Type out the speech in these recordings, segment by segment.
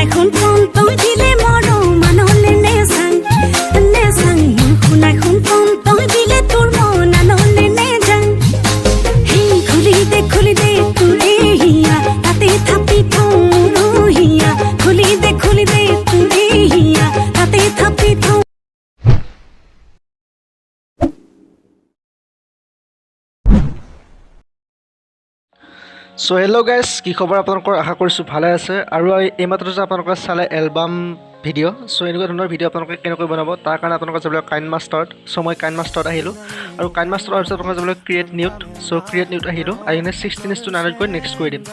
এখন ফোন তই দিলে মরো মানলে নেসাং এখন ফোন তই দিলে তোর মন আনলে নে যাং হেই খুলি দে তুই হিয়া তাতে থাপি থৌ হিয়া খুলি দে তুই হিয়া তাতে থাপি থৌ সো হেল্ল' গাইজ কি খবৰ আপোনালোকৰ আশা কৰিছোঁ ভালে আছে আৰু এইমাত্ৰ যে আপোনালোকে চালে এলবাম ভিডিঅ' চ' এনেকুৱা ধৰণৰ ভিডিঅ' আপোনালোকে কেনেকৈ বনাব তাৰ কাৰণে আপোনালোকে যাবলৈ কাইন মাষ্টাৰত চ' মই কাইন মাষ্টাৰত আহিলোঁ আৰু কাইন মাষ্টাৰৰ পিছত আপোনালোকে যাবলৈ ক্ৰিয়েট নিউট চ' ক্ৰিয়েট নিউট আহিলোঁ আহি কিনে 16:9 কৰি নেক্সট কৰি দিম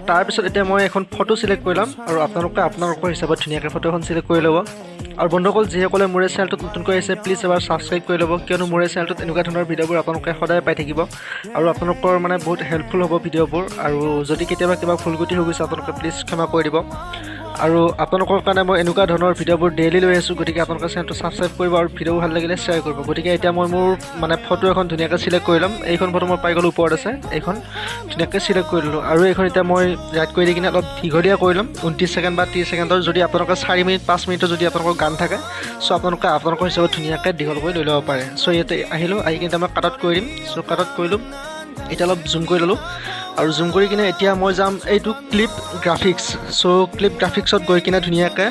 তাৰপিছত এতিয়া মই এখন ফটো চিলেক্ট কৰি ল'ম আৰু আপোনালোকে আপোনালোকৰ হিচাপত ধুনীয়াকৈ ফটো এখন চিলেক্ট কৰি ল'ব আৰু বন্ধুসকল যিসকলে মোৰ এই চেনেলটোত নতুনকৈ আহিছে প্লিজ এবাৰ ছাবস্ক্ৰাইব কৰি ল'ব কিয়নো মোৰ এই চেনেলটোত এনেকুৱা ধৰণৰ ভিডিঅ'বোৰ আপোনালোকে সদায় পাই থাকিব আৰু আপোনালোকৰ মানে বহুত হেল্পফুল হ'ব ভিডিঅ'বোৰ আৰু যদি কেতিয়াবা কিবা ভুলগতি হৈ গৈছে আপোনালোকে প্লিজ ক্ষমা কৰি দিব আৰু আপোনালোকৰ কাৰণে মই এনেকুৱা ধৰণৰ ভিডিঅ'বোৰ ডেইলি লৈ আছোঁ গতিকে আপোনালোকে চেনেলটো ছাবস্ক্ৰাইব কৰিব আৰু ভিডিঅ' ভাল লাগিলে শ্বেয়াৰ কৰিব গতিকে এতিয়া মই মোৰ মানে ফটো এখন ধুনীয়াকৈ চিলেক্ট কৰি ল'ম এইখন ফটো মই পাই গ'লোঁ ওপৰত আছে এইখন ধুনীয়াকৈ চিলেক্ট কৰি ল'লোঁ আৰু এইখন এতিয়া মই ৰাইট কৰি দি কিনে অলপ দীঘলীয়া কৰি ল'ম 29 ছেকেণ্ড বা 30 ছেকেণ্ডৰ যদি আপোনালোকৰ 4 মিনিট 5 মিনিটৰ যদি আপোনালোকৰ গান থাকে চ' আপোনালোকৰ হিচাপত ধুনীয়াকৈ দীঘল কৰি লৈ ল'ব পাৰে চ' ইয়াতে আহিলোঁ আহি কিনে মই কাটত কৰি দিম চ' কাটত কৰিলোঁ এতিয়া অলপ জুম কৰি ল'লোঁ আৰু জুম কৰি কিনে এতিয়া মই যাম এইটো ক্লিপ গ্ৰাফিক্স চ' ক্লিপ গ্ৰাফিক্সত গৈ কিনে ধুনীয়াকৈ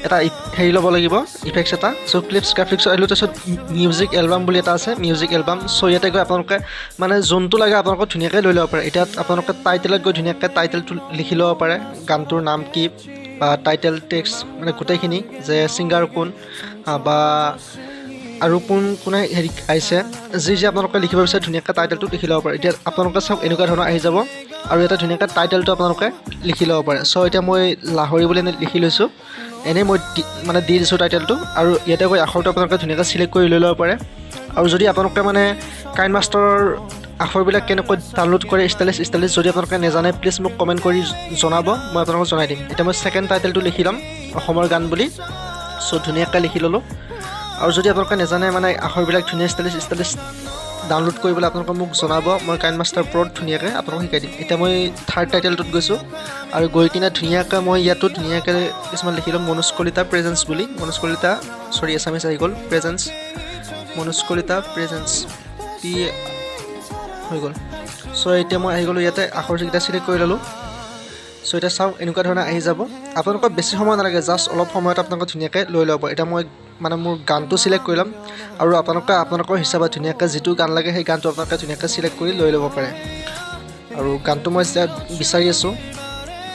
এটা হেৰি ল'ব লাগিব ইফেক্টছ এটা চ' ক্লিপছ গ্ৰাফিক্সত আহিলোঁ তাৰপিছত মিউজিক এলবাম বুলি এটা আছে মিউজিক এলবাম চ' ইয়াতে গৈ আপোনালোকে মানে যোনটো লাগে আপোনালোকক ধুনীয়াকৈ লৈ ল'ব পাৰে এতিয়া আপোনালোকে টাইটেলত গৈ ধুনীয়াকৈ টাইটেলটো লিখি ল'ব পাৰে গানটোৰ নাম কি বা টাইটেল টেক্সট মানে গোটেইখিনি যে ছিংগাৰ কোন বা আৰু কোনে হেৰি আহিছে যি আপোনালোকে লিখিব বিচাৰে ধুনীয়াকৈ টাইটেলটো লিখি ল'ব পাৰে এতিয়া আপোনালোকে চাওক এনেকুৱা ধৰণৰ আহি যাব আৰু এটা ধুনীয়াকৈ টাইটেলটো আপোনালোকে লিখি ল'ব পাৰে চ' এতিয়া মই লাহৰি বুলি লিখি লৈছোঁ এনেই মই মানে দি দিছোঁ টাইটেলটো আৰু ইয়াতে গৈ আখৰটো আপোনালোকে ধুনীয়াকৈ চিলেক্ট কৰি লৈ ল'ব পাৰে আৰু যদি আপোনালোকে মানে কাইন মাষ্টাৰৰ আখৰবিলাক কেনেকৈ ডাউনলোড কৰে ষ্টাইলিছ যদি আপোনালোকে নাজানে প্লিজ মোক কমেণ্ট কৰি জনাব মই আপোনালোকক জনাই দিম এতিয়া মই ছেকেণ্ড টাইটেলটো লিখি ল'ম অসমৰ গান বুলি চ' ধুনীয়াকৈ লিখি ল'লোঁ আৰু যদি আপোনালোকে নাজানে মানে আখৰবিলাক ধুনীয়া ষ্টাইলিছ ডাউনলোড কৰিবলৈ আপোনালোকে মোক জনাব মই কাইন মাষ্টাৰ প্ৰ'ত ধুনীয়াকৈ আপোনালোকক শিকাই দিম এতিয়া মই থাৰ্ড টাইটেলটোত গৈছোঁ আৰু গৈ কিনে ধুনীয়াকৈ মই ইয়াতো ধুনীয়াকৈ কিছুমান লিখি ল'ম মনোজ কলিতা প্ৰেজেঞ্চ বুলি মনোজ কলিতা এছামিছ আহি গ'ল presence Manoj Kalita presence P হৈ গ'ল চ' এতিয়া মই আহি গ'লোঁ ইয়াতে আখৰকেইটা চিলেক্ট কৰি ল'লোঁ চ' এতিয়া চাওক এনেকুৱা ধৰণে আহি যাব আপোনালোকৰ বেছি সময় নালাগে জাষ্ট অলপ সময়ত আপোনালোকে ধুনীয়াকৈ লৈ ল'ব এতিয়া মই মানে মোৰ গানটো চিলেক্ট কৰি ল'ম আৰু আপোনালোকৰ হিচাপত ধুনীয়াকৈ যিটো গান লাগে সেই গানটো আপোনালোকে ধুনীয়াকৈ চিলেক্ট কৰি লৈ ল'ব পাৰে আৰু গানটো মই এতিয়া বিচাৰি আছোঁ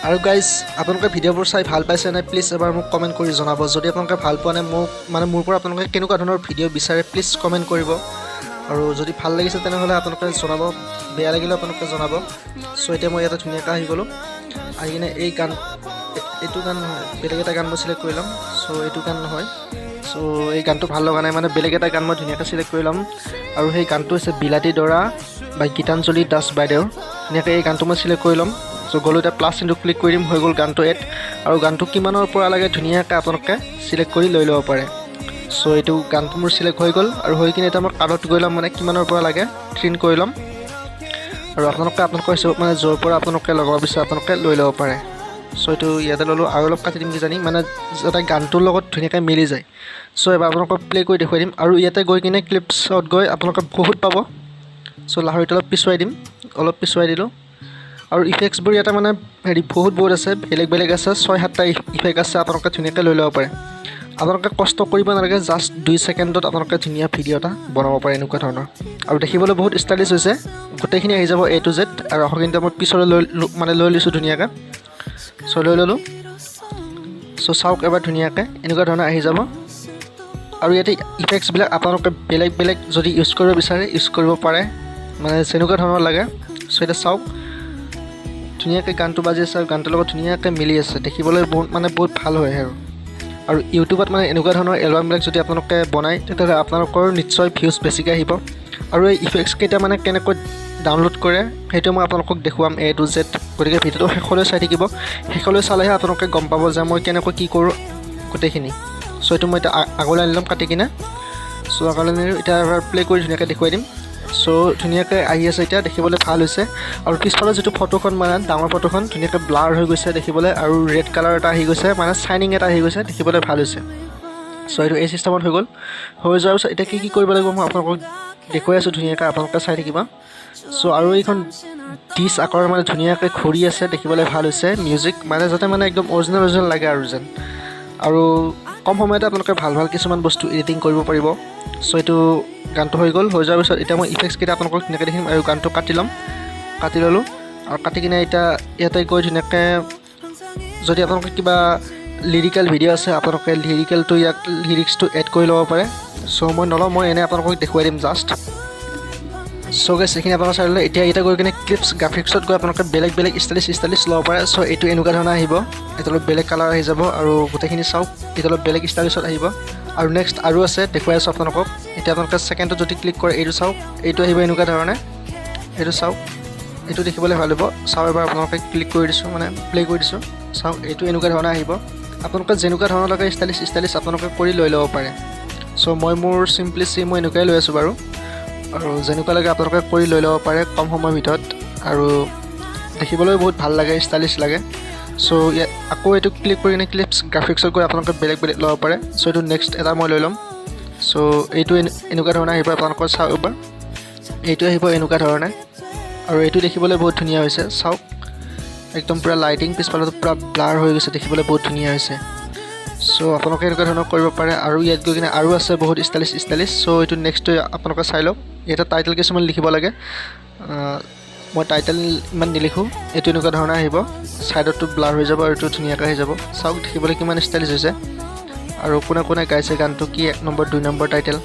আৰু গাইজ আপোনালোকে ভিডিঅ'বোৰ চাই ভাল পাইছে নাই প্লিজ এবাৰ মোক কমেণ্ট কৰি জনাব যদি আপোনালোকে ভাল পোৱা নাই মোক মানে মোৰ পৰা আপোনালোকে কেনেকুৱা ধৰণৰ ভিডিঅ' বিচাৰে প্লিজ কমেণ্ট কৰিব আৰু যদি ভাল লাগিছে তেনেহ'লে আপোনালোকে জনাব বেয়া লাগিলেও আপোনালোকে জনাব চ' এতিয়া মই ইয়াতে ধুনীয়াকৈ আহি গ'লোঁ আহি কিনে এইটো গান নহয় বেলেগ এটা গান মই চিলেক্ট কৰি ল'ম চ' এইটো গান নহয় চ' এই গানটো ভাল লগা নাই মানে বেলেগ এটা গান মই ধুনীয়াকৈ চিলেক্ট কৰি ল'ম আৰু সেই গানটো হৈছে বিলাতী দৰা বা গীতাঞ্জলি দাস বাইদেউৰ ধুনীয়াকৈ এই গানটো মই চিলেক্ট কৰি ল'ম চ' গ'লোঁ এতিয়া প্লাছ চিনটো ক্লিক কৰি দিম হৈ গ'ল গানটো এড আৰু গানটো কিমানৰ পৰা লাগে ধুনীয়াকৈ আপোনালোকে চিলেক্ট কৰি লৈ ল'ব পাৰে চ' এইটো গানটো মোৰ চিলেক্ট হৈ গ'ল আৰু হৈ কিনে এতিয়া মই কাৰ্ডত গৈ ল'ম মানে কিমানৰ পৰা লাগে প্ৰিণ্ট কৰি ল'ম আৰু আপোনালোকৰ হিচাপত মানে য'ৰ পৰা আপোনালোকে লগাব বিচাৰে আপোনালোকে লৈ ল'ব পাৰে চ' এইটো ইয়াতে ল'লোঁ আৰু অলপ কাটি দিম কিজানি মানে যাতে গানটোৰ লগত ধুনীয়াকৈ মিলি যায় চ' এবাৰ আপোনালোকক প্লে' কৰি দেখুৱাই দিম আৰু ইয়াতে গৈ কিনে ক্লিপছত গৈ আপোনালোকে বহুত পাব চ' লাহৰিটো অলপ পিছুৱাই দিলোঁ আৰু ইফেক্টছবোৰ ইয়াতে মানে বহুত আছে বেলেগ আছে 6-7টা ইফেক্ট আছে আপোনালোকে ধুনীয়াকৈ লৈ ল'ব পাৰে আপোনালোকে কষ্ট কৰিব নালাগে জাষ্ট 2 ছেকেণ্ডত আপোনালোকে ধুনীয়া ভিডিঅ' এটা বনাব পাৰে এনেকুৱা ধৰণৰ আৰু দেখিবলৈ বহুত ষ্টাইলিছ হৈছে গোটেইখিনি আহি যাব A to Z আৰু আখৰখিনি মই পিছলৈ লৈ লৈছোঁ ধুনীয়াকৈ চ' লৈ ল'লোঁ চ' চাওক এবাৰ ধুনীয়াকৈ এনেকুৱা ধৰণৰ আহি যাব আৰু ইয়াতে ইফেক্টছবিলাক আপোনালোকে বেলেগ যদি ইউজ কৰিব বিচাৰে ইউজ কৰিব পাৰে মানে যেনেকুৱা ধৰণৰ লাগে চ' এতিয়া চাওক ধুনীয়াকৈ গানটো বাজি আছে আৰু গানটোৰ লগত ধুনীয়াকৈ মিলি আছে দেখিবলৈ বহুত ভাল হয় আৰু ইউটিউবত মানে এনেকুৱা ধৰণৰ এলবামবিলাক যদি আপোনালোকে বনায় তেতিয়াহ'লে আপোনালোকৰ নিশ্চয় ভিউজ বেছিকৈ আহিব আৰু এই ইফেক্টছকেইটা মানে কেনেকৈ ডাউনলোড কৰে সেইটো মই আপোনালোকক দেখুৱাম A to Z গতিকে ভিডিঅ'টো শেষলৈ চাই থাকিব শেষলৈ চালেহে আপোনালোকে গম পাব যে মই কেনেকৈ কি কৰোঁ গোটেইখিনি চ' এইটো মই এতিয়া আগলৈ আনি ল'ম কাটি কিনে চ' আগলৈ আনি এতিয়া এবাৰ প্লে' কৰি ধুনীয়াকৈ দেখুৱাই দিম সো ধুনীয়াকৈ আহি আছে এতিয়া দেখিবলৈ ভাল হৈছে আৰু পিছফালে যিটো ফটোখন মানে ডাঙৰ ফটোখন ধুনীয়াকৈ ব্লাৰ হৈ গৈছে দেখিবলৈ আৰু ৰেড কালাৰ এটা আহি গৈছে মানে চাইনিং এটা আহি গৈছে দেখিবলৈ ভাল হৈছে সো এইটো এই চিষ্টেমত হৈ গ'ল হৈ যোৱাৰ পিছত এতিয়া কি কৰিব লাগিব মই আপোনালোকক দেখুৱাই আছোঁ ধুনীয়াকৈ আপোনালোকে চাই থাকিব সো আৰু এইখন ডিছ আকাৰৰ মানে ধুনীয়াকৈ ঘূৰি আছে দেখিবলৈ ভাল হৈছে মিউজিক মানে যাতে মানে একদম অৰিজিনেল লাগে আৰু যেন আৰু কম সময়তে আপোনালোকে ভাল কিছুমান বস্তু এডিটিং কৰিব পাৰিব সো এইটো গানটো হৈ গ'ল হৈ যোৱাৰ পিছত এতিয়া মই ইফেক্টছকেইটা আপোনালোকক ধুনীয়াকৈ দেখিম আৰু গানটো কাটি ল'লোঁ আৰু কাটি কিনে এতিয়া ইয়াতে গৈ ধুনীয়াকৈ যদি আপোনালোকে কিবা লিৰিকেল ভিডিঅ' আছে আপোনালোকে লিৰিক্সটো এড কৰি ল'ব পাৰে সো মই নলওঁ মই এনেই আপোনালোকক দেখুৱাই দিম জাষ্ট সো গাইছ এইখিনি আপোনালোকে চাই ল'লে এতিয়া গৈ কিনে ক্লিপছ গ্ৰাফিক্সত গৈ আপোনালোকে বেলেগ ষ্টাইলিছ ল'ব পাৰে সো এইটো এনেকুৱা ধৰণৰ আহিব এইটো অলপ বেলেগ কালাৰ আহি যাব আৰু গোটেইখিনি চাওক এইটো অলপ বেলেগ ষ্টাইলিছত আহিব আৰু নেক্সট আৰু আছে দেখুৱাই আছোঁ আপোনালোকক এতিয়া আপোনালোকে ছেকেণ্ডত যদি ক্লিক কৰে এইটো চাওক এইটো আহিব এনেকুৱা ধৰণে এইটো চাওক এইটো দেখিবলৈ ভাল হ'ব চাওক এবাৰ আপোনালোকে ক্লিক কৰি দিছোঁ মানে প্লে কৰি দিছোঁ চাওক এইটো এনেকুৱা ধৰণে আহিব আপোনালোকে যেনেকুৱা ধৰণৰ লাগে ষ্টাইলিছ আপোনালোকে কৰি লৈ ল'ব পাৰে সো মই মোৰ চিম্পলি মই এনেকুৱাই লৈ আছোঁ বাৰু আৰু যেনেকুৱা লাগে আপোনালোকে কৰি লৈ ল'ব পাৰে কম সময়ৰ ভিতৰত আৰু দেখিবলৈ বহুত ভাল লাগে ষ্টাইলিছ লাগে সো ইয়াত আকৌ এইটো ক্লিক কৰি কিনে ক্লিপছ গ্ৰাফিক্সত গৈ আপোনালোকে বেলেগ ল'ব পাৰে সো এইটো নেক্সট এটা মই লৈ ল'ম সো এইটো এনেকুৱা ধৰণে আহিব আপোনালোকৰ চাওক এবাৰ এইটো আহিব এনেকুৱা ধৰণে আৰু এইটো দেখিবলৈ বহুত ধুনীয়া হৈছে চাওক একদম পূৰা লাইটিং পিছফালতো পূৰা ব্লাৰ হৈ গৈছে দেখিবলৈ বহুত ধুনীয়া হৈছে সো আপোনালোকে এনেকুৱা ধৰণৰ কৰিব পাৰে আৰু ইয়াত গৈ কিনে আৰু আছে বহুত ষ্টাইলিছ সো এইটো নেক্সটটো আপোনালোকে চাই লওক ইয়াতে টাইটেল কিছুমান লিখিব লাগে মই টাইটেল ইমান নিলিখোঁ এইটো এনেকুৱা ধৰণৰ আহিব ছাইডতো ব্লাৰ হৈ যাব আৰু এইটো ধুনীয়াকৈ হৈ যাব চাওক দেখিবলৈ কিমান ষ্টাইলিছ হৈছে আৰু কোনে গাইছে গানটো কি 1 number 2 number title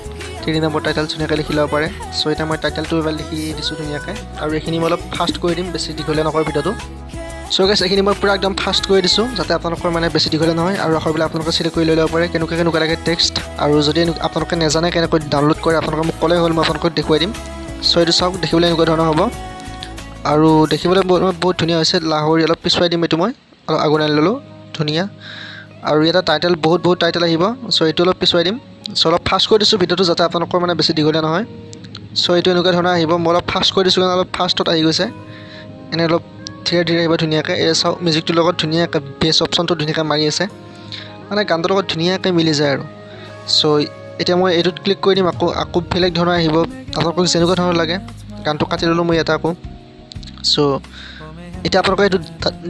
3 number title ধুনীয়াকৈ লিখি ল'ব পাৰে সো এতিয়া মই টাইটেলটো এবাৰ লিখি দিছোঁ ধুনীয়াকৈ আৰু এইখিনি মই অলপ ফাষ্ট কৰি দিম বেছি দীঘলীয়া নকৰোঁ ভিডিঅ'টো সো গাইছ এইখিনি মই পূৰা একদম ফাষ্ট কৰি দিছোঁ যাতে আপোনালোকৰ মানে বেছি দীঘলীয়া নহয় আৰু আখৰবিলাক আপোনালোকে চিলেক্ট কৰি লৈ ল'ব পাৰে কেনেকুৱা লাগে টেক্সট আৰু যদি আপোনালোকে নাজানে কেনেকৈ ডাউনলোড কৰে আপোনালোকে মোক ক'লেই হ'ল মই আপোনালোকক দেখুৱাই দিম সো এইটো চাওক দেখিবলৈ এনেকুৱা ধৰণৰ হ'ব আৰু দেখিবলৈ বহুত ধুনীয়া হৈছে লাহৰি অলপ পিছুৱাই দিম এইটো মই অলপ আগুৱাই ল'লোঁ ধুনীয়া আৰু ইয়াতে টাইটেল বহুত টাইটেল আহিব সো এইটো অলপ পিছুৱাই দিম সো অলপ ফাষ্ট কৰি দিছোঁ ভিডিঅ'টো যাতে আপোনালোকৰ মানে বেছি দীঘলীয়া নহয় সো এইটো এনেকুৱা ধৰণৰ আহিব মই অলপ ফাষ্ট কৰি দিছোঁ অলপ ফাষ্টত আহি গৈছে এনে অলপ ধীৰে আহিব ধুনীয়াকৈ এই চাওক মিউজিকটোৰ লগত ধুনীয়াকৈ বেছ অপশ্যনটো ধুনীয়াকৈ মাৰি আছে মানে গানটোৰ লগত ধুনীয়াকৈ মিলি যায় আৰু সো এতিয়া মই এইটোত ক্লিক কৰি দিম আকৌ বেলেগ ধৰণৰ আহিব আপোনালোকক যেনেকুৱা ধৰণৰ লাগে গানটো কাটি ল'লোঁ মই ইয়াতে আকৌ সো এতিয়া আপোনালোকে এইটো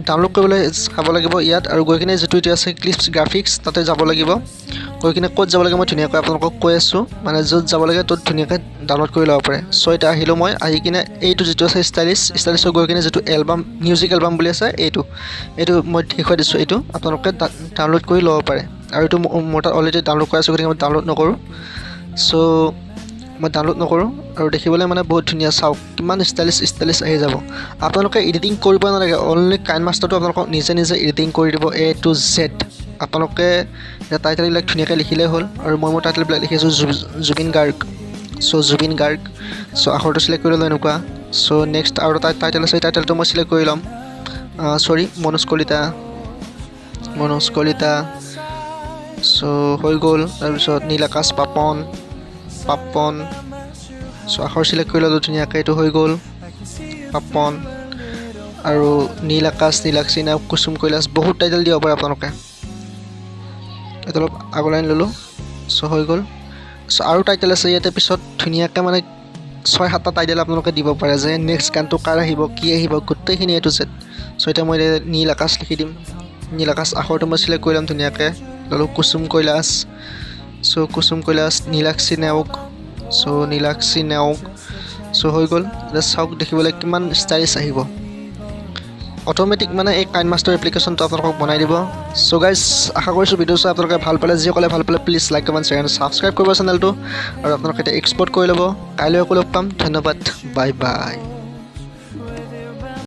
ডাউনলোড কৰিবলৈ চাব লাগিব ইয়াত আৰু গৈ কিনে যিটো এতিয়া আছে ক্লিপছ গ্ৰাফিক্স তাতে যাব লাগিব গৈ কিনে ক'ত যাব লাগে মই ধুনীয়াকৈ আপোনালোকক কৈ আছোঁ মানে য'ত যাব লাগে ত'ত ধুনীয়াকৈ ডাউনলোড কৰি ল'ব পাৰে সো এতিয়া আহিলোঁ মই আহি কিনে এইটো যিটো আছে ষ্টাইলিছত গৈ কিনে যিটো মিউজিক এলবাম বুলি আছে এইটো মই দেখুৱাই দিছোঁ এইটো আপোনালোকে ডাউনলোড কৰি ল'ব পাৰে আৰু এইটো মোৰ তাত অলৰেডি ডাউনলোড কৰি আছোঁ গতিকে মই ডাউনলোড নকৰোঁ সো মই ডাউনলোড নকৰোঁ আৰু দেখিবলৈ মানে বহুত ধুনীয়া চাওক কিমান ষ্টাইলিছ আহি যাব আপোনালোকে এডিটিং কৰিব নালাগে অনলি কাইনমাষ্টাৰটো আপোনালোকক নিজে এডিটিং কৰি দিব A to Z আপোনালোকে টাইটেলবিলাক ধুনীয়াকৈ লিখিলেই হ'ল আৰু মই মোৰ টাইটেলবিলাক লিখিছোঁ জুবিন গাৰ্গ সো আখৰটো চিলেক্ট কৰি ল'লোঁ এনেকুৱা সো নেক্সট আৰু এটা টাইটেল আছে টাইটেলটো মই চিলেক্ট কৰি ল'ম মনোজ কলিতা সো হৈ গ'ল তাৰপিছত নীল আকাশ পাপন সো আখৰ চিলেক্ট কৰি ল'লোঁ ধুনীয়াকৈ এইটো হৈ গ'ল পাপন আৰু নীল আকাশ নীলাক্ষী নায়ক কুসুম কৈলাশ বহুত টাইটেল দিব পাৰে আপোনালোকে এইটো অলপ আগলৈ ল'লোঁ সো হৈ গ'ল সো আৰু টাইটেল আছে ইয়াতে পিছত ধুনীয়াকৈ মানে 6-7টা টাইটেল আপোনালোকে দিব পাৰে যে নেক্সট গানটো কাৰ আহিব কি আহিব গোটেইখিনি A to Z সো এতিয়া মই নীল আকাশ লিখি দিম নীল আকাশ আখৰটো মই চিলেক্ট কৰি ল'ম ধুনীয়াকৈ ল'লোঁ কুসুম কৈলাশ নীলাক্ষী নায়ক সো হৈ গ'ল এতিয়া চাওক দেখিবলৈ কিমান ষ্টাইলিছ আহিব অট'মেটিক মানে এই কাইনমাষ্টাৰ এপ্লিকেশ্যনটো আপোনালোকক বনাই দিব সো গাইজ আশা কৰিছোঁ ভিডিঅ' চাই আপোনালোকে ভাল পালে যিসকলে ভাল পালে please like comment share subscribe কৰিব চেনেলটো আৰু আপোনালোকে এতিয়া এক্সপৰ্ট কৰি ল'ব কাইলৈ আকৌ লগ পাম ধন্যবাদ বাই